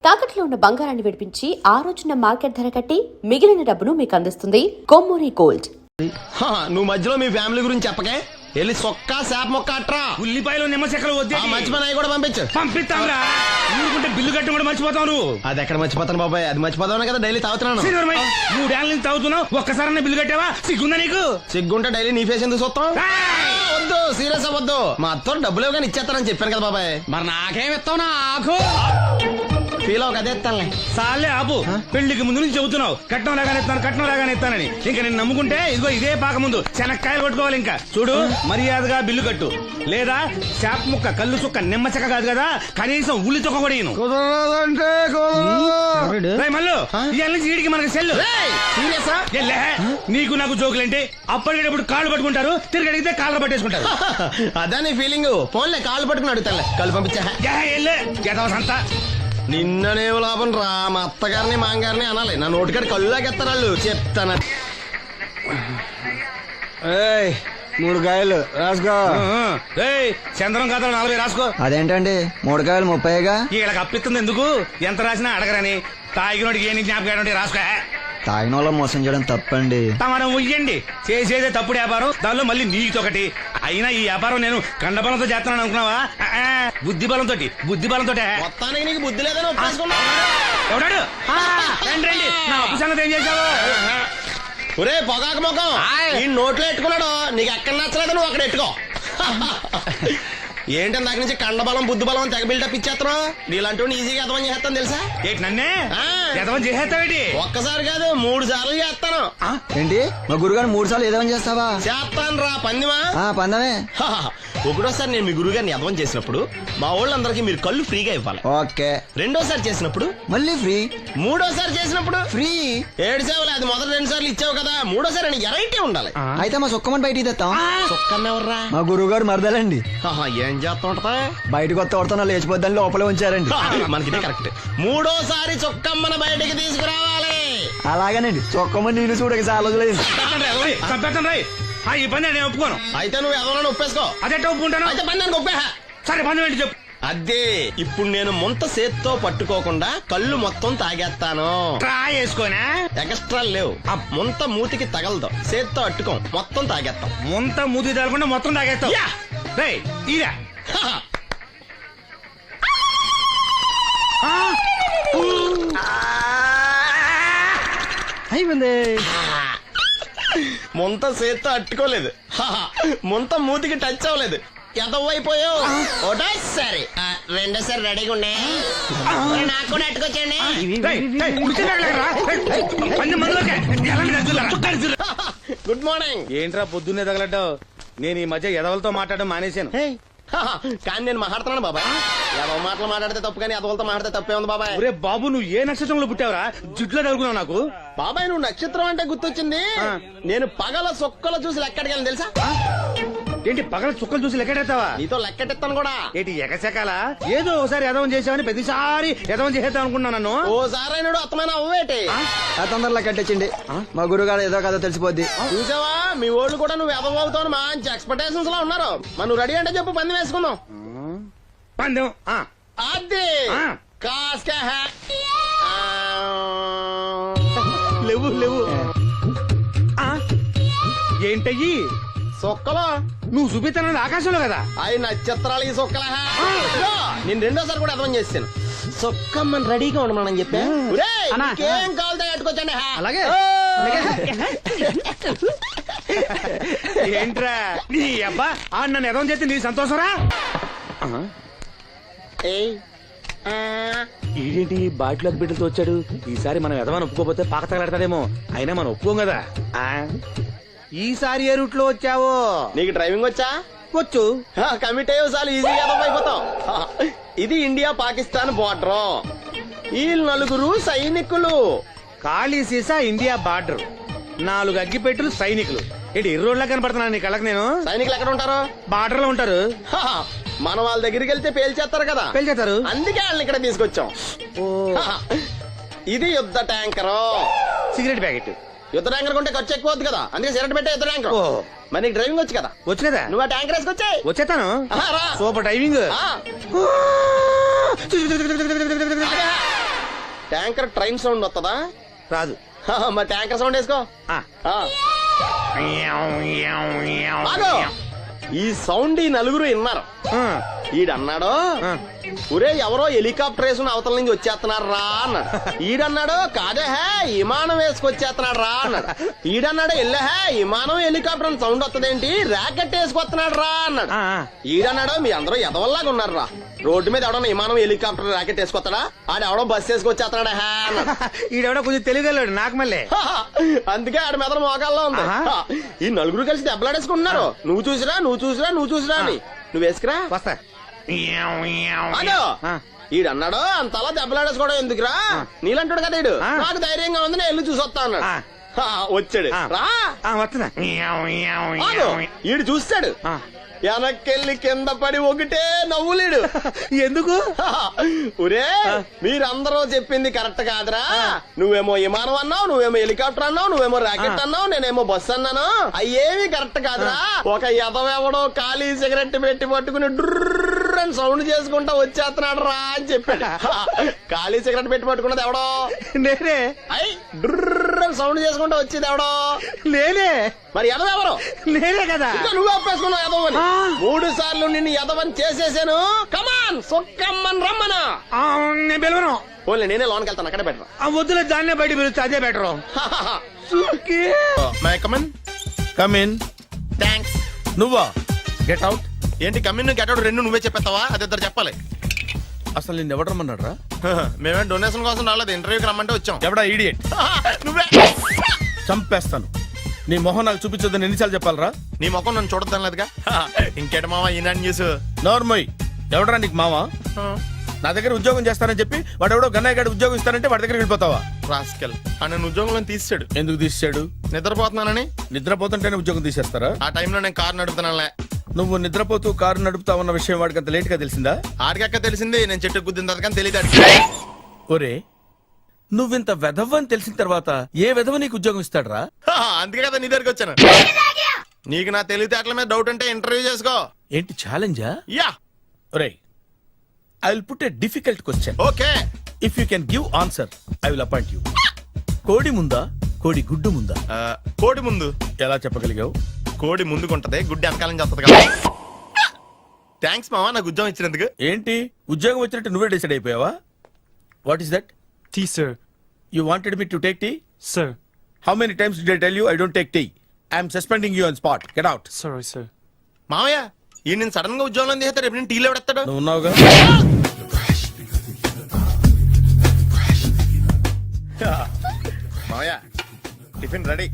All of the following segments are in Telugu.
తాకట్లో ఉన్న బంగారాన్ని విడిపించి ఆ రోజున మార్కెట్ ధర కట్టి మిగిలిన డబ్బును మీకు అందిస్తుంది కొమ్మూరి గోల్డ్. నువ్వు మధ్యలో మీ ఫ్యామిలీ గురించి చెప్పకే, వెళ్ళి సొక్క శాప మొక్క అట్రా. ఉల్లిపాయలు నిమ్మచెక్కలు వద్దే మంచి పని కూడా పంపించు. పంపిస్తాంరా, ఊరుకుంటే బిల్లు కట్టి కూడా మర్చిపోతావు నువ్వు. అది ఎక్కడ మర్చిపోతాను బాబాయ్, అది మర్చిపోతావు కదా డైలీ తాగుతున్నాను. 3 ఏళ్ళ నుంచి తాగుతున్నావు, ఒక్కసారి బిల్లు కట్టావా? సిగ్గుందా నీకు? సిగ్గుంటే డైలీ నీ ఫేస్ ఎందుకు చూస్తాం? వద్దు, సీరియస్ అవ్వద్దు. మా అత్తో డబ్బులు కానీ ఇచ్చేస్తానని చెప్పాను కదా బాబాయ్. మరి నాకేం ఇస్తావు? నాకు ఫీల్ అవ్వక అదే ఇస్తానులే. సాలే ఆపు, పెళ్లికి ముందు నుంచి చెబుతున్నావు కట్నం లాగానే ఇస్తాను, కట్నం లాగానే ఇస్తానని. ఇంకా నేను నమ్ముకుంటే ఇదిగో ఇదే పాక ముందు శనక్కాయలు కొట్టుకోవాలి. ఇంకా చూడు, మర్యాదగా బిల్లు కట్టు, లేదా చేప ముక్క, కళ్ళు చుక్క, నిమ్మ చెక్క కాదు కదా, కనీసం ఉల్లి చుక్క కూడా ఇయ్యను. మళ్ళీ ఇవాళ నుంచి వీడికి మనకి సెల్లు. నీకు నాకు జోకులంటే అప్పటికేటప్పుడు కాళ్ళు పట్టుకుంటారు, తిరిగి అడిగితే కాళ్ళు పట్టేసుకుంటారు. అదే నీ ఫీలింగ్. ఫోన్లే కాళ్ళు పట్టుకుని అడుగుతానులే, కళ్ళు పంపించా. సంత నిన్ననే లాభం రా, మా అత్తగారిని మాంగారిని అనాలి. నా నోటికాడ కళ్ళు లాగెత్తారు వాళ్ళు. చెప్తాను. 3 కాయలు రాసుకో. చంద్రం కథలు 40 రాసుకో. అదేంటండి 3 కాయలు 30గా? వీళ్ళకి అప్పిస్తుంది ఎందుకు? ఎంత రాసినా అడగరని. తాగినోడికి ఏ జ్ఞాపకం రాసుకో. తాగిన వాళ్ళ మోసం చేయడం తప్పండి. మనం ఉయ్యండి, చేసేదే తప్పుడు వ్యాపారం, దానిలో మళ్ళీ నీతోకటి. అయినా ఈ వ్యాపారం నేను కండబలంతో చేస్తున్నాను అనుకున్నావా? బుద్ధి బలంతో. మొత్తానికి నీకు బుద్ధి లేదని ఎవడాడు? రండి, నా అప్పు సంగతి ఏం చేశావు? ఒరే పొగాకు ముఖం, ఈ నోట్లో ఎట్టుకున్నాడు. నీకు ఎక్కడ నచ్చలేదు, నువ్వు అక్కడ ఎట్టుకో. ఏంటి దాని నుంచి కండబలం బుద్ధి బలం తెగ బిల్డప్ ఇచ్చేస్తున్నావు? నీలాంటి ఈజీగా అర్థం చేస్తాను తెలుసా? ఏంటి నన్నే ఎదవం చేసేస్తావేంటి? ఒక్కసారి కాదు 3 సార్లు చేస్తాను. ఏంటి మా గురుగారు 3 సార్లు ఏదేమని చేస్తావా? చేస్తాను రా పందిమా. పందమే. ఒకటోసారి నేను మీ గురువు గారిని అర్థం చేసినప్పుడు మా వాళ్ళందరికీ మీరు కళ్ళు ఫ్రీగా ఇవ్వాలి. ఓకే. రెండోసారి చేసినప్పుడు మళ్ళీ ఫ్రీ. మూడోసారి చేసినప్పుడు ఫ్రీ. 7 సేవలు. అది మొదటి 2 సార్లు ఇచ్చావు కదా, మూడోసారి ఎరైటీ ఉండాలి. అయితే మా సుక్కమని బయటికి తెస్తాం. సుక్కన్నెవర్రా? మా గురువు గారు మరదలండి. ఏం చేస్తా ఉంటదా? బయటకు వస్తే కొడతా లేచిపోద్దని లోపలే ఉంచారండి. మనకి కరెక్ట్. మూడోసారి చొక్కమ్మన బయటికి తీసుకురావాలి. అలాగేనండి, చొక్కమని నేను చూడక చాలా రోజులైంది. ఈ పని నేను ఒప్పుకోను. అయితే నువ్వు ఎవరైనా ఒప్పేసుకో. అదెట్ట ఒప్పుకుంటాను? అయితే పని నేను ఒప్పేహా. సరే పని ఏంటి చెప్పు. అదే ఇప్పుడు నేను ముంత చేత్తో పట్టుకోకుండా కళ్ళు మొత్తం తాగేస్తాను. ట్రై చేసుకోనా? ఎక్స్ట్రా లేవు. ముంత మూతికి తగలదు, చేత్తో అట్టుకోం, మొత్తం తాగేస్తాం. ముంత మూతి తగలకుండా మొత్తం తాగేస్తాం. ఇదా అయిపోయింది. ముంత చేత్తో అట్టుకోలేదు, ముంత మూతికి టచ్ అవ్వలేదు. ఎంతవైపోయావు? ఒకటోసారి రెండోసారి రెడీగా ఉండే. నాకు కూడా అట్టుకొచ్చండి. Good morning. ఏంట్రా పొద్దున్నే తగలడ్డావు? నేను ఈ మధ్య ఎదవలతో మాట్లాడడం మానేశాను. కానీ నేను మాట్లాడుతున్నాను బాబాయ్. ఎదవ మాటలు మాట్లాడితే తప్పు, కానీ ఎదవలతో మాట్లాడితే తప్పే ఉంది బాబాయ్. ఒరే బాబు, నువ్వు ఏ నక్షత్రంలో పుట్టావురా? జుట్లో తగులుకున్నావు నాకు. బాబాయ్ నువ్వు నక్షత్రం అంటే గుర్తొచ్చింది. నేను పగల సొక్కలు చూసి లెక్కడికి తెలుసా? ఏంటి పగల చుక్కలు చూసి లెక్కెడతావా? నీతో లెక్కెట్టాను కూడా. ఏంటి ఎగసెకాల? ఏదో ఒకసారి ఎదవం చేసావని ప్రతిసారి ఎదవం చేసేద్దాం అనుకున్నా నన్ను. ఓసారి అయినాడు అత్తమైన అవ్వేటి. తొందరలో కట్టించండి, మా గురుగారు ఏదో కదా తెలిసిపోద్ది. చూసావా, మీ వాళ్ళు కూడా నువ్వు ఎదవవుతావు మంచి ఎక్స్పెక్టేషన్స్ లో ఉన్నారు. మరి నువ్వు రెడీ అంటే చెప్పు, పందెం వేసుకుందాం. పందెం అది లేవు లేవు. ఏంటయ్యి సొక్కలో నువ్వు చూపిస్తానది ఆకాశంలో కదా? అవి నక్షత్రాలు ఈ సొక్కల. నేను రెండోసారి కూడా అర్థం చేస్తాను. సొక్కమ్మని రెడీగా ఉండమని చెప్పా. ఏం కావాలి కట్టుకొచ్చండి. అలాగే. ఏంట్రా నీ అబ్బా నన్ను ఎదవం చేస్తే నీ సంతోషరా? ఏంటి బాటిలోకి బిడ్డలతో వచ్చాడు? ఈసారి మనం ఎదవని ఒప్పుకోపోతే పాక తగలాడతాడేమో. అయినా మనం ఒప్పుకోం కదా. ఈసారి ఏ రూట్ లో వచ్చావో? నీకు డ్రైవింగ్ వచ్చా? వచ్చు. కమిట్ అయ్యే సార్లు ఈజీగా అయిపోతాం. ఇది ఇండియా పాకిస్తాన్ బోర్డర్. ఈ 4 సైనికులు. ఖాళీ సీసా ఇండియా బార్డర్, 4 అగ్గిపెట్టులు సైనికులు. ఏంటి ఇర్రోడ్లా కనపడుతున్నాను నీ కళ్ళకి నేను? సైనికులు ఎక్కడ ఉంటారు? బార్డర్ లో ఉంటారు. మనం వాళ్ళ దగ్గరికి వెళ్తే పేల్చేస్తారు కదా, పేల్చేస్తారు. అందుకే వాళ్ళని ఇక్కడ తీసుకొచ్చాం. ఇది యుద్ధ ట్యాంకర్. Cigarette packet. యుద్ధ ట్యాంకర్ కొంటే ఖర్చు ఎక్కువ అవుతుంది కదా, అందుకే సిగరెట్ పెట్టే యుద్ధ ట్యాంకర్. మరి నీకు డ్రైవింగ్ వచ్చు కదా? వచ్చు కదా. నువ్వు ఆ ట్యాంకర్ వేసుకొచ్చాయి. వచ్చేస్తాను. Super driving. Tanker train sound వస్తుందా? రాదు. మరి ట్యాంకర్ సౌండ్ వేసుకో. ఆ. ఆగు. ఈ సౌండ్ ఈ నలుగురు విన్నారు. ఈడన్నాడు, ఒరే ఎవరో హెలికాప్టర్ వేసుకుని అవతల నుంచి వచ్చేస్తున్నారు రా అన్నాడు. ఈడన్నాడు, కాదే హే విమానం వేసుకొచ్చేస్తున్నాడు రా అన్నాడు. ఈడన్నాడు, ఎల్లే హే విమానం హెలికాప్టర్ అని సౌండ్ వస్తుందేంటి, ర్యాకెట్ వేసుకొస్తున్నాడు రా అన్నాడు. ఈడన్నాడు, మీ అందరూ ఎదవల్లాగా ఉన్నారు రా, రోడ్డు మీద ఎవడన్నా విమానం హెలికాప్టర్ ర్యాకెట్ వేసుకొస్తాడా, ఆడ ఎవడో బస్సు వేసుకొచ్చేస్తున్నాడు హే అన్నాడు. ఈడెవడో కొంచెం తెలియగలడు నాకు మళ్ళీ. అందుకే ఆడ మెదడు మోకాల్లో ఉంది. ఈ నలుగురు కలిసి దెబ్బలాడేసుకుంటున్నారు. నువ్వు చూసిరా అని. నువ్వు వేసుకురా. వస్తా. ఈడన్నాడు, అంతలా దెబ్బలాడేసుకోవడం ఎందుకురా, నీలంటాడు కదా ఈడు, నాకు ధైర్యంగా ఉంది నేను వెళ్ళి చూసి వస్తా అన్నాడు. వచ్చాడు రా. వస్తున్నా. ఈడు చూస్తాడు, వెనక్కెళ్ళి కింద పడి ఒకటే నవ్వులేడు. ఎందుకు? ఒరే మీరందరూ చెప్పింది కరెక్ట్ కాదురా, నువ్వేమో విమానం అన్నావు, నువ్వేమో హెలికాప్టర్ అన్నావు, నువ్వేమో రాకెట్ అన్నావు, నేనేమో బస్సు అన్నాను, అయ్యేవి కరెక్ట్ కాదురా. ఒక ఎదవెవడో ఖాళీ సిగరెట్ పెట్టి పట్టుకుని డ్రర్ అని సౌండ్ చేసుకుంటా వచ్చేస్తున్నాడు రా అని చెప్పాడు. ఖాళీ సిగరెట్ పెట్టి పట్టుకున్నది ఎవడో నేనే. అయ్యి డ్రర్ అని సౌండ్ చేసుకుంటా వచ్చేది ఎవడో నేనే. మరి ఎదవెవరు? నేనే కదా. నువ్వు ఒప్పేసుకున్నావు ఎదవని. 3 సార్లు నిన్ను ఎదవని చేసేసాను. కమాన్ సొక్కమ్మని రమ్మనా. నేను పిలవను. ఓన్లీ నేనే లోన్కి వెళ్తాను, అక్కడే బెటర్. వద్దులే, దాన్నే బయట పిలుస్తా, అదే బెటరు. కమిన్. థ్యాంక్స్. నువ్వా? Get out. ఏంటి కమిన్ గెట్ అవుట్ రెండు నువ్వే చెప్పేస్తావా? అది ఇద్దరు చెప్పాలి. అసలు నిన్ను ఎవడు రమ్మన్నాడు రా? మేమే డొనేషన్ కోసం రాలేదు, ఇంటర్వ్యూకి రమ్మంటే వచ్చాం. ఎవడా ఈడియట్? నువ్వే. చంపేస్తాను. నీ మొహం నాకు చూపించొద్దని ఎన్నిసార్లు చెప్పాలరా? నీ ముఖం నన్ను చూడద్దాం లేదుగా. ఇంకేట మావా ఈనాడు న్యూస్. నోర్మోయ్. ఎవడరా నీకు మావా? నా దగ్గర ఉద్యోగం చేస్తానని చెప్పి వాడు ఎవడో గన్నయ్య గారి ఉద్యోగం ఇస్తానంటే వాడి దగ్గర వెళ్ళిపోతావా? రాస్కెల్. నన్ను ఉద్యోగంలో తీసాడు. ఎందుకు తీసాడు? నిద్రపోతున్నానని. నిద్రపోతుంటేనే ఉద్యోగం తీసేస్తారా? ఆ టైంలో నేను కారు నడుపుతున్నానులే. నువ్వు నిద్రపోతూ కారు నడుపుతా ఉన్న విషయం వాడికి అంత లేట్ గా తెలిసిందా? ఆడికక్క తెలిసింది, నేను చెట్టు గుద్దిన తర్వాత కానీ తెలియదు. ఒరే, నువ్వింత వెధవ్ అని తెలిసిన తర్వాత ఏ వెధవ నీకు ఉద్యోగం ఇస్తాడరా? అందుకే కదా నీ దగ్గరికి వచ్చాను. నీకు నా తెలివితేటల మీద డౌట్ అంటే ఇంటర్వ్యూ చేసుకో. ఏంటి ఛాలెంజా? యా. ఒరే, I will put a difficult question. Okay. If you can give answer I will appoint you. కోడి ముందా, కోడి గుడ్డు ముందా? కోడి ముందు. ఎలా చెప్పగలిగావు? కోడి ముందుకుంటది, గుడ్డి వెనకాలని చేస్తుంది కదా. థ్యాంక్స్ మావా నాకు ఉద్యోగం ఇచ్చినందుకు. ఏంటి ఉద్యోగం వచ్చినట్టు నువ్వే డిసైడ్ అయిపోయావా? What is that? Tea, sir. You wanted me to take tea? Sir. How many times did I tell you I don't take tea? I am suspending you on spot. Get out. Sorry, sir. మావయ్య ఈ నేను సడన్ గా ఉద్యోగంలో తీస్తాడు, రేపు నేను టీలో పెడతాడు. నువ్వు ఉన్నావుగా. మావయ్య టిఫిన్ రెడీ.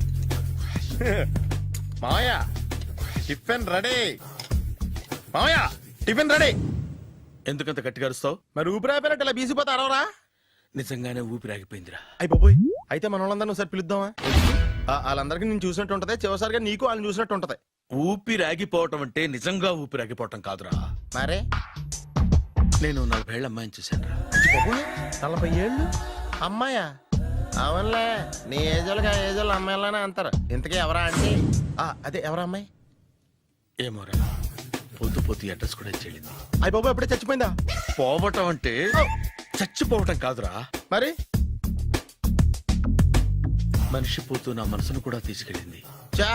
మావయ్య టిఫిన్ రెడీ. మావయ్య టిఫిన్ రెడీ. ఎందుకంత గట్టిగా అరుస్తావు? మరి ఊపిరాయిపోయినట్టు ఇలా బీసిపోతే అరవరా? నిజంగానే ఊపిరాగిపోయిందిరా. అయ్యి బాబోయ్, అయితే మన వాళ్ళందరినీ ఒకసారి పిలుద్దామా? వాళ్ళందరికీ నేను చూసినట్టు ఉంటది, చివరిసారిగా నీకు వాళ్ళని చూసినట్టు ఉంటది. ఊపిరాగిపోవటం అంటే నిజంగా ఊపిరాగిపోవటం కాదురా. మరే నేను 40 ఏళ్ల అమ్మాయిని చూశాను రా. 40 ఏళ్ళు అమ్మాయా? అవునులే, నీ ఏజోళ్ళకి ఆ ఏజోళ్ళు అమ్మాయిలానే అంటారు. ఇంతకీ ఎవరా అంటే? అదే ఎవరా అమ్మాయి? ఏమోరా, పొద్దు పొద్దు అడ్రస్ కూడా చెల్లింది. అయ్యి బాబు ఎప్పుడే చచ్చిపోయిందా? పోవటం అంటే చచ్చిపోవటం కాదురా, మరి మనిషి పోతూ నా మనసును కూడా తీసుకెళ్ళింది. చా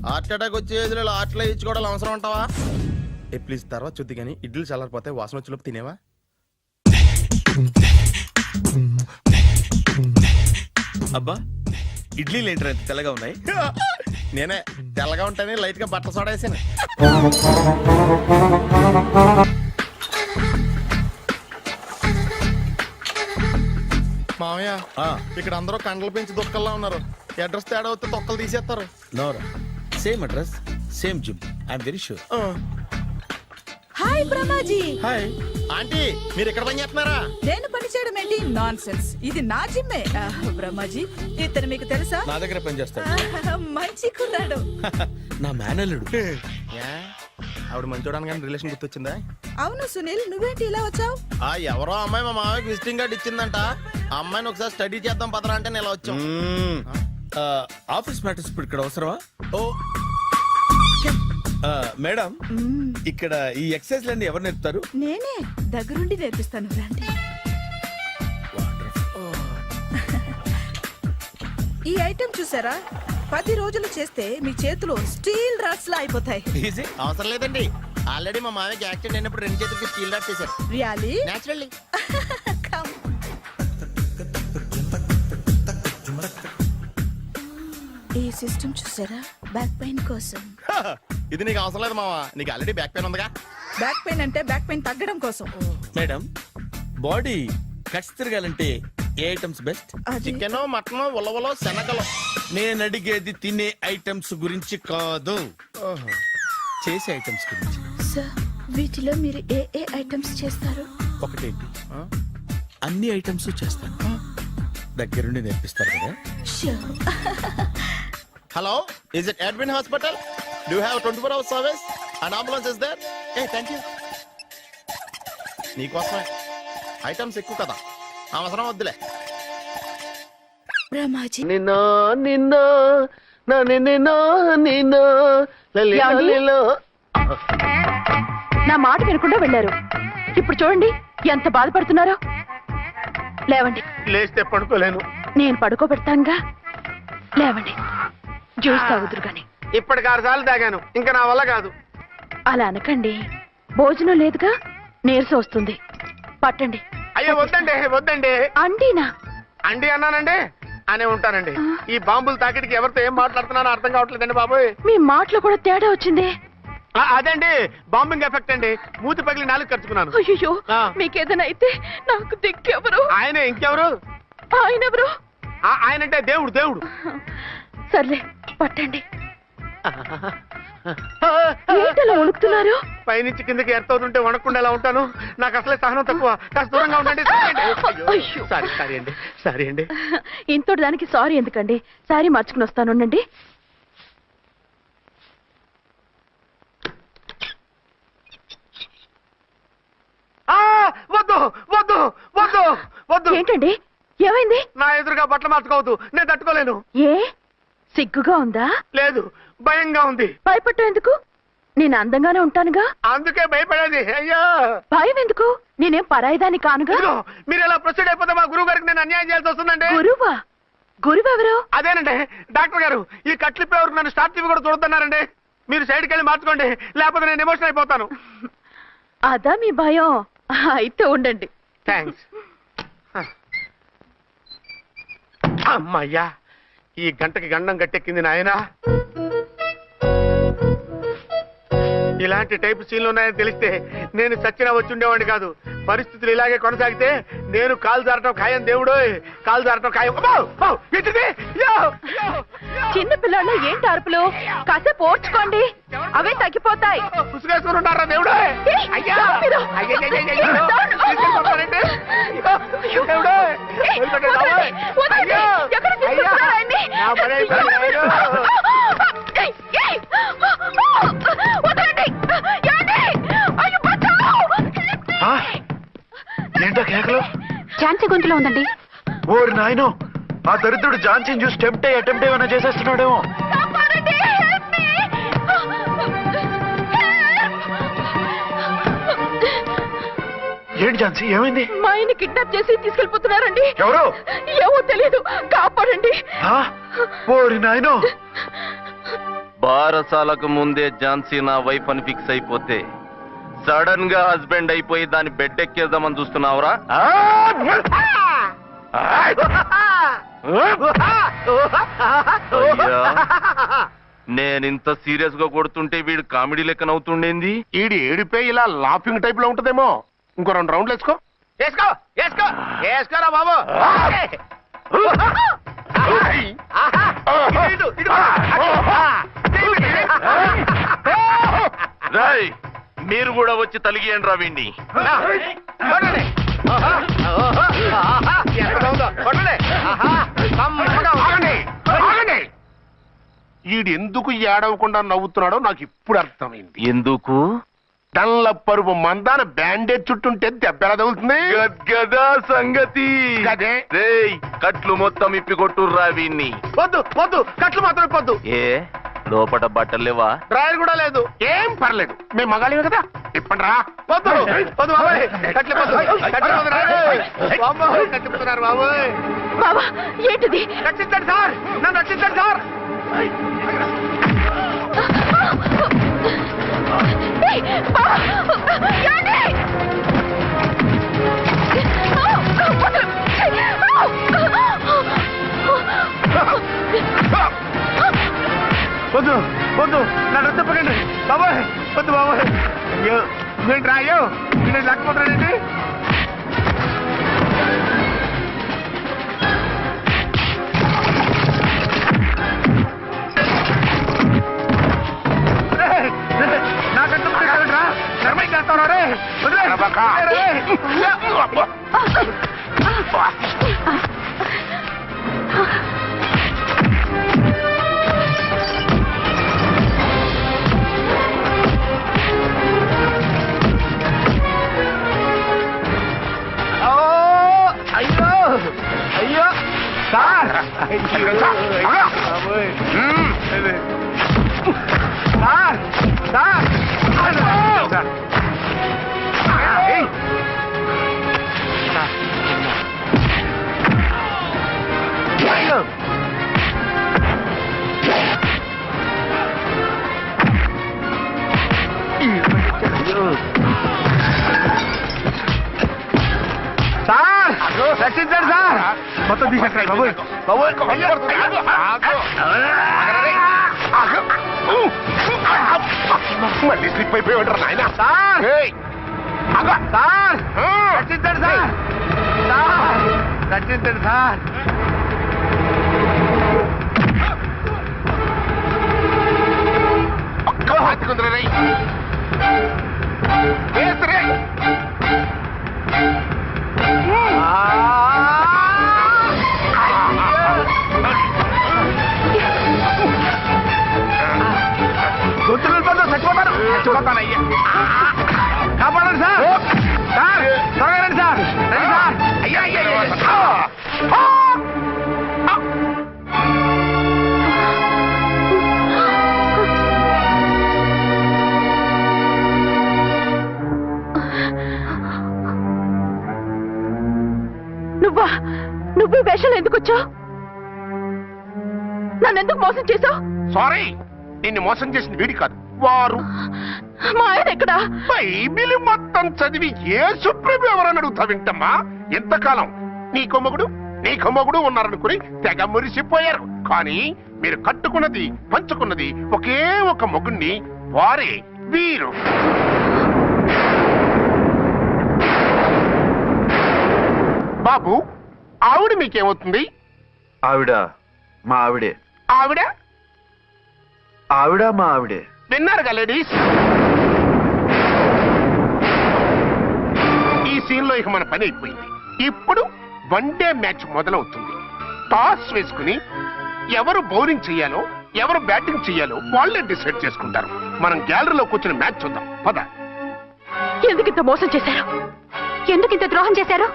హార్ట్ అటాక్ వచ్చే ఏజ్లో హార్ట్లో ఇచ్చుకోవడం అవసరం ఉంటావా? ప్లీజ్ తర్వాత చూద్ది కానీ ఇడ్లీలు చల్లారిపోతే వాసన వచ్చేలోపు తినేవా? అబ్బా, ఇడ్లీలు ఏంటరా ఇంత తెల్లగా ఉన్నాయి? నేనే తెల్లగా ఉంటానే లైట్ గా బట్టలు సోడేసాను. మామయ్య ఇక్కడ అందరూ కండలు పెంచి దుక్కల్లా ఉన్నారు. అడ్రస్ తేడా వస్తే తొక్కలు తీసేస్తారు. Nora, same address same gym. I'm very sure. Hi Brahmaji. Hi aunty, మీరు ఇక్కడ పని చేస్తున్నారా? నేను పని చేయడం ఏంటి? Nonsense. ఇది నా జిమ్మే. బ్రహ్మాజీ ఇతను మీకు తెలుసా? నా దగ్గర పని చేస్తాడు. మంచి కుర్రాడు. నా మేనల్లుడు. ఆవిడ మంచి చూడడానికి రిలేషన్ గుర్తొచ్చిందా? అవును సునీల్, నువ్వేంటి ఇలా వచ్చావు? ఎవరో అమ్మాయి మా మామయ్యకి విజిటింగ్ కార్డు ఇచ్చిందంట. ఆ అమ్మాయిని ఒకసారి స్టడీ చేద్దాం పదరా అంటే నేను ఇలా వచ్చాం. ఆఫీస్ మ్యాటర్స్ ఇప్పుడు ఇక్కడ అవసరమా? ఓ మేడం, ఇక్కడ ఈ ఎక్సర్సైజ్ లన్నీ ఎవరు నేర్పుతారు? నేనే దగ్గరుండి నేర్పిస్తాను. రండి. ఈ ఐటెం చూసారా 10 రోజులు చేస్తే మీ చేతులు స్టీల్ రాట్స్ లా అయిపోతాయి. ఈజీ అవసరం లేదండి. ఆల్రెడీ మా మామయ్యకి యాక్సిడెంట్ అయినప్పుడు 2 చేతులకి స్టీల్ డాట్ చేశారు. Really naturally. ఈ సిస్టమ్ చూసారా బ్యాక్ పెయిన్ కోసం. ఇది నీకు అవసరం లేదు మావా, నీకు ఆల్రెడీ బ్యాక్ పెయిన్ ఉందిగా. బ్యాక్ పెయిన్ అంటే బ్యాక్ పెయిన్ తగ్గడం కోసం. మేడం బాడీ కట్స్ తిరగాలంటే ఏ ఐటమ్స్ బెస్ట్? అది- చికెన్, మటన్, ఉలవలో, శనగలు. నేను అడిగేది తినే ఐటమ్స్ గురించి కాదు, చేసే ఐటమ్స్ గురించి. సార్ వీటిలో మీరు ఏ ఏ ఐటమ్స్ చేస్తారు? ఒకటేంటి, అన్ని ఐటమ్స్ చేస్తాను. దగ్గరుండి నేర్పిస్తారు కదా. Sure. Hello, is it admin hospital? Do have 24 hours service and ambulance is there? Thank you. నీకోసమే ఐటమ్స్ ఎక్కువ కదా, అవసరం వద్దులే. బ్రహ్మాజీ నిన్న నిన్న నా నిన్న నిన్న లలి లలిలో. నా మాట వినకుండా వెళ్ళారు. ఇప్పుడు చూడండి ఎంత బాధపడుతున్నారో. లేవండి, లేస్తే పడుకోలేను. నేను పడుకోబెడతాంగా. లేవండి, జ్యూస్ తాగుదురు గాని. ఇప్పటికి 6 సార్లు తాగాను, ఇంకా నా వల్ల కాదు. అలా అనకండి, భోజనం లేదుగా, నీరసం వస్తుంది. పట్టండి. అయ్యో వద్దండి వద్దండి. అండినా అండి అన్నానండి అనే ఉంటానండి. ఈ బాంబులు తాకిడికి ఎవరితో ఏం మాట్లాడుతున్నానో అర్థం కావట్లేదండి బాబోయ్. మీ మాటలో కూడా తేడా వచ్చిందే. అదండి బాంబింగ్ ఎఫెక్ట్ అండి. మూతి పగిలి 4 ఖర్చుకున్నాను. అయ్యో, మీకేదైనా అయితే నాకు దిక్కెవరు? ఆయన ఇంకెవరు? ఆయన ఎవరు? ఆయనంటే దేవుడు దేవుడు. సర్లే పట్టండి. ఏంటలా వణుకుతున్నారు? పైనుంచి కిందకి ఎర్తవుతుంటే వణకుండా ఎలా ఉంటాను? నాకు అసలే సహనం తక్కువ. కాస్త దూరంగా ఉండండి. అయ్యో. సారీ అండి సారీ అండి. ఇంతటి దానికి సారీ ఎందుకండి? సారీ మార్చుకుని వస్తానుండండి. వద్దు వద్దు వద్దు వద్దు. ఏంటండి, ఏమైంది? నా ఎదురుగా బట్టలు మార్చుకోవద్దు, నేను తట్టుకోలేను. ఏ సిగ్గుగా ఉందా? లేదు, భయంగా ఉంది. భయపట్టు ఎందుకు? నేను అందంగానే ఉంటానుగా. అందుకే భయపడేది. అయ్యా భయం ఎందుకు? నేనేం పరాయిదాన్ని కానుగా. ఇదిగో, మీరు ఎలా ప్రొసీడ్ అయిపోతే మా గురువు గారికి నేను అన్యాయం చేయాల్సి వస్తుందండి. గురువా? గురువెవరు? అదేనండి డాక్టర్ గారు. ఈ కట్లిప్పే వరకు నన్ను స్టార్ట్ టీవీ కూడా చూడొద్దన్నారండి. మీరు సైడ్కి వెళ్ళి మార్చుకోండి, లేకపోతే నేను ఎమోషన్ అయిపోతాను. అదా మీ భయం? అయితే ఉండండి. థ్యాంక్స్. అమ్మయ్యా, ఈ గంటకి గండం గట్టెక్కింది నాయనా. ఇలాంటి టైప్ సీన్లు ఉన్నాయని తెలిస్తే నేను చచ్చినా వచ్చి ఉండేవాడిని కాదు. పరిస్థితులు ఇలాగే కొనసాగితే నేను కాలు జారటం ఖాయం. దేవుడు, కాలు జారటం ఖాయం. చిన్న పిల్లలు ఏంటి అరుపులు? కాసేపు ఓర్చుకోండి, అవే తగ్గిపోతాయి. పుసుకేసుకుని ఉంటారా దేవుడు? అయ్యా మీరు. ఎక్కడ తీసుకొస్తున్నారు ఆయన్ని? వదలండి. ఏమండి? అయ్యో, బచావ్! ఏంటో కేకలు? ఝాన్సీ గొంతులో ఉందండి. ఓరి నాయనో, ఆ దరిద్రుడు ఝాన్సీని చూసి అటెంప్ట్ ఏమైనా చేసేస్తున్నాడేమో. కాపాడండి, help me! ఏంటి ఝాన్సీ, ఏమైంది? మా ఆయన కిడ్నాప్ చేసి తీసుకెళ్ళిపోతున్నారండి. ఎవరు? ఏమో తెలియదు, కాపాడండి. ఆ? ఓరి నాయనో. బారసాలకు ముందే ఝాన్సీ నా వైఫ్ అని ఫిక్స్ అయిపోతే సడన్ గా హస్బెండ్ అయిపోయి దాన్ని బెడ్ ఎక్కేద్దామని చూస్తున్నావురా? నేనింత సీరియస్ గా కొడుతుంటే వీడు కామెడీ లెక్క నవ్వుతుండేంది? ఈడి ఏడిపే ఇలా లాఫింగ్ టైప్ లో ఉంటదేమో. ఇంకో 2 రౌండ్లు వేసుకో. వేసుకో వేసుకో వేసుకోరా బాబు. రాయ్, మీరు కూడా వచ్చి తలిగియండి రా వీణ్ణి. ఈడు ఎందుకు ఏడవకుండా నవ్వుతున్నాడో నాకు ఇప్పుడు అర్థమైంది. ఎందుకు? డన్లప్పరుపు మందాన బ్యాండేజ్ చుట్టుంటే దెబ్బ ఎలా తగులుతుంది? గద్గదా సంగతి. గదే. రేయ్, కట్లు మొత్తం ఇప్పి కొట్టుర్రా వీణ్ణి. వద్దు వద్దు, కట్లు మాత్రం ఇప్పొద్దు. ఏ లోపట బట్టలేవా? డ్రాయర్ కూడా లేదు. ఏం పర్లేదు, మేము మగాలివే కదా. ఇప్పండి రా. వద్దు వద్దు బాబాయ్, కట్లు ఇప్పొద్దు. కట్లు ఇప్పొద్దు రా. బాబోయ్, కట్లు ఇప్పుతున్నారు బాబోయ్. బావా ఏంటిది? రక్షించండి సార్, నన్ను రక్షించండి సార్. ఏయ్, బావా, ఏంటి? వద్దు వద్దు, నన్ను రక్షించకండి బాబాయ్, వద్దు బాబాయ్. అయ్యో ఏంటి రాయో, నేను లేకపోతానండి. నాకంటూ రా, నర్మై చేస్తాను రే. అయ్యో అయ్యో సార్, సార్ సార్ సార్ రక్షించండి సార్. మొత్తం తీసేస్తాయి బాబు. మళ్ళీ స్లిప్ అయిపోయాడు నాయన. సార్ సార్ రక్షించండి సార్, సార్ రక్షించండి సార్. హత్తుకుందరు రై గొంతులు చచ్చిపోతాను, చచ్చిపోతానయ్యా. కాపాడండి సార్, సార్ త్వరగా రండి సార్, రండి సార్. అయ్యా అయ్యా నువ్వా? నువ్వు వేషాలు ఎందుకు వచ్చావు? నన్ను ఎందుకు మోసం చేశావు? సారీ, నిన్ను మోసం చేసిన వీడి కాదు, వారు. మా ఆయన ఎక్కడా? బైబిల్ మొత్తం చదివి ఏ సుప్రీం ఎవరని అడుగుతా వింటమ్మా. ఎంతకాలం నీ కొమ్మగుడు ఉన్నారనుకుని తెగ మురిసిపోయారు. కానీ మీరు కట్టుకున్నది పంచుకున్నది ఒకే ఒక మొగుణ్ణి, వారే వీరు. బాబు, ఆవిడ మీకేమవుతుంది? ఆవిడ మా ఆవిడే. ఆవిడ ఆవిడ మా ఆవిడే. విన్నారుగా లేడీస్, ఈ సీన్ లో ఇక మన పని అయిపోయింది. ఇప్పుడు వన్ డే మ్యాచ్ మొదలవుతుంది. టాస్ వేసుకుని ఎవరు బౌలింగ్ చెయ్యాలో ఎవరు బ్యాటింగ్ చెయ్యాలో వాళ్ళే డిసైడ్ చేసుకుంటారు. మనం గ్యాలరీలో కూర్చుని మ్యాచ్ చూద్దాం పద. ఎందుకు ఇంత మోసం చేశారు? ఎందుకు ఇంత ద్రోహం చేశారు?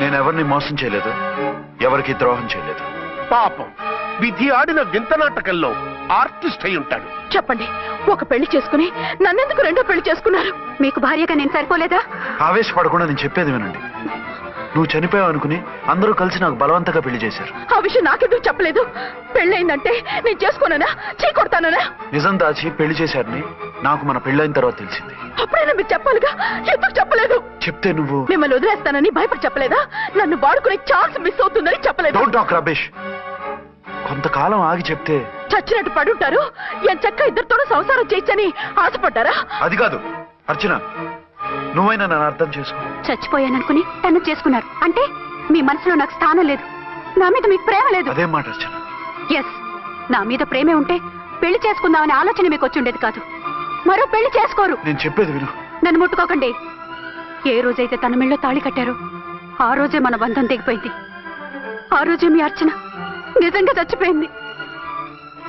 నేను ఎవరిని మోసం చేయలేదు, ఎవరికి ద్రోహం చేయలేదు. పాపం, విధి ఆడిన వింత నాటకంలో ఆర్టిస్ట్ అయి ఉంటాడు. చెప్పండి, ఒక పెళ్లి చేసుకుని నన్నెందుకు రెండో పెళ్లి చేసుకున్నారు? మీకు భార్యగా నేను సరిపోలేదా? ఆవేశపడకుండా నేను చెప్పేది వినండి. నువ్వు చనిపోయావు అనుకుని అందరూ కలిసి నాకు బలవంతంగా పెళ్లి చేశారు. ఆ విషయం నాకెందుకు చెప్పలేదు? పెళ్ళయిందంటే నేను చేసుకోనన్నా, చీ కొడతానన్నా? నిజం దాచి పెళ్లి చేశారని నాకు మన పెళ్ళైన తర్వాత తెలిసింది. అప్పుడైనా మీరు చెప్పాలిగా, ఎందుకు చెప్పలేదు? చెప్తే నువ్వు మిమ్మల్ని వదిలేస్తానని భయపడి చెప్పలేదా? నన్ను వాడుకునే ఛాన్స్ మిస్ అవుతుందని చెప్పలేదు? Don't talk రబేష్. కొంతకాలం ఆగి చెప్తే చచ్చినట్టు పడుంటారు. ఎంచక్క ఇద్దరితోనూ సంసారం చేయొచ్చని ఆశపడ్డారా? అది కాదు అర్చన, నువ్వైనా నన్ను అర్థం చేసుకో. చచ్చిపోయాననుకుని తను చేసుకున్నారు అంటే మీ మనసులో నాకు స్థానం లేదు, నా మీద మీకు ప్రేమ లేదు. అదేం మాట అర్చన? ఎస్, నా మీద ప్రేమే ఉంటే పెళ్లి చేసుకుందామనే ఆలోచన మీకు వచ్చి ఉండేది కాదు. మరో పెళ్లి చేసుకోరు. నేను చెప్పేది విను. నన్ను ముట్టుకోకండి. ఏ రోజైతే తన మెళ్ళో తాళి కట్టారో ఆ రోజే మన బంధం తెగిపోయింది. ఆ రోజే మీ అర్చన నిజంగా చచ్చిపోయింది.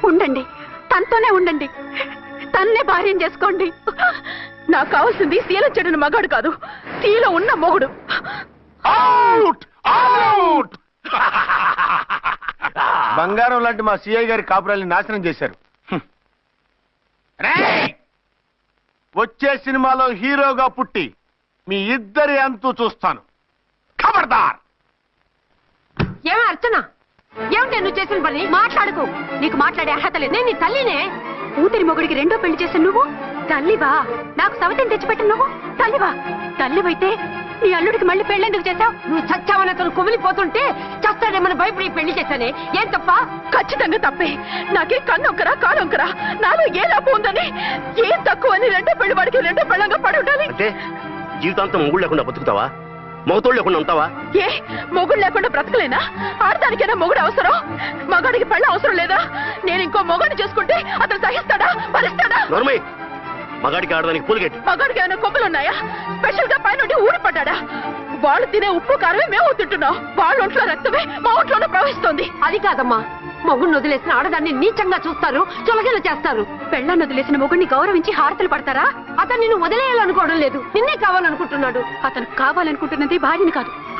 ఉండండి, తనతోనే ఉండండి, తన్నే భార్యం చేసుకోండి. నాకు కావాల్సింది శీల చెడున మగాడు కాదు, శీల ఉన్న మొగుడు. Out out. బంగారం లాంటి మా సిఐ గారి కాపురాల్ని నాశనం చేశారు. రేయ్! వచ్చే సినిమాలో హీరోగా పుట్టి మీ ఇద్దరి అంతు చూస్తాను. ఖబర్దార్. ఏమో అర్చన ఏమిటి నువ్వు చేసిన పని? మాట్లాడుకో, నీకు మాట్లాడే అర్హత లేదు. నేను నీ తల్లినే. కూతురి మొగుడికి రెండో పెళ్లి చేసిన నువ్వు తల్లివా? నాకు సవతిని తెచ్చిపెట్టిన నువ్వు తల్లివా? తల్లివైతే నీ అల్లుడికి మళ్ళీ పెళ్ళెందుకు చేశావు? నువ్వు చచ్చావని అతను కుమిలిపోతుంటే చస్తాడేమని భయపడి పెళ్లి చేశానే. ఏం తప్ప? ఖచ్చితంగా తప్పే. నాకే కన్నొక్కరా కాలొక్కరా, నాలో ఏ లాభం ఉందని, ఏం తక్కువ అని రెండో పెళ్లి వాడికి రెండో పెళ్ళంగా పడి ఉండాలి. అంటే జీవితాంతం మొగుడు లేకుండా బతుకుతావా? మొగతోడు లేకుండా ఉంటావా? ఏ మొగుడు లేకుండా బ్రతకలేనా? ఆడదానికైనా మొగుడు అవసరం, మగాడికి పెళ్ళ అవసరం లేదా? నేను ఇంకో మొగాడిని చేసుకుంటే అతను సహిస్తాడా, భరిస్తాడా? నోర్మయ్, మగాడికి ఆడదానికి పూలిగెట్టు. మగాడికి ఏమైనా కొమ్ములు ఉన్నాయా? స్పెషల్ గా పైనుండి ఊడి పడ్డాడా? వాళ్ళు తినే ఉప్పు కారమే మేము తింటున్నాం. వాళ్ళ ఒంట్లో రక్తమే మా ఒంట్లోనే ప్రవహిస్తోంది. అది కాదమ్మా, మొగుడిని వదిలేసిన ఆడదాన్ని నీచంగా చూస్తారు, చులకన చేస్తారు. పెళ్ళాన్ని వదిలేసిన మొగుడిని గౌరవించి హారతలు పడతారా? అతను నిన్ను వదిలేయాలనుకోవడం లేదు, నిన్నే కావాలనుకుంటున్నాడు. అతను కావాలనుకుంటున్నది భార్యని కాదు,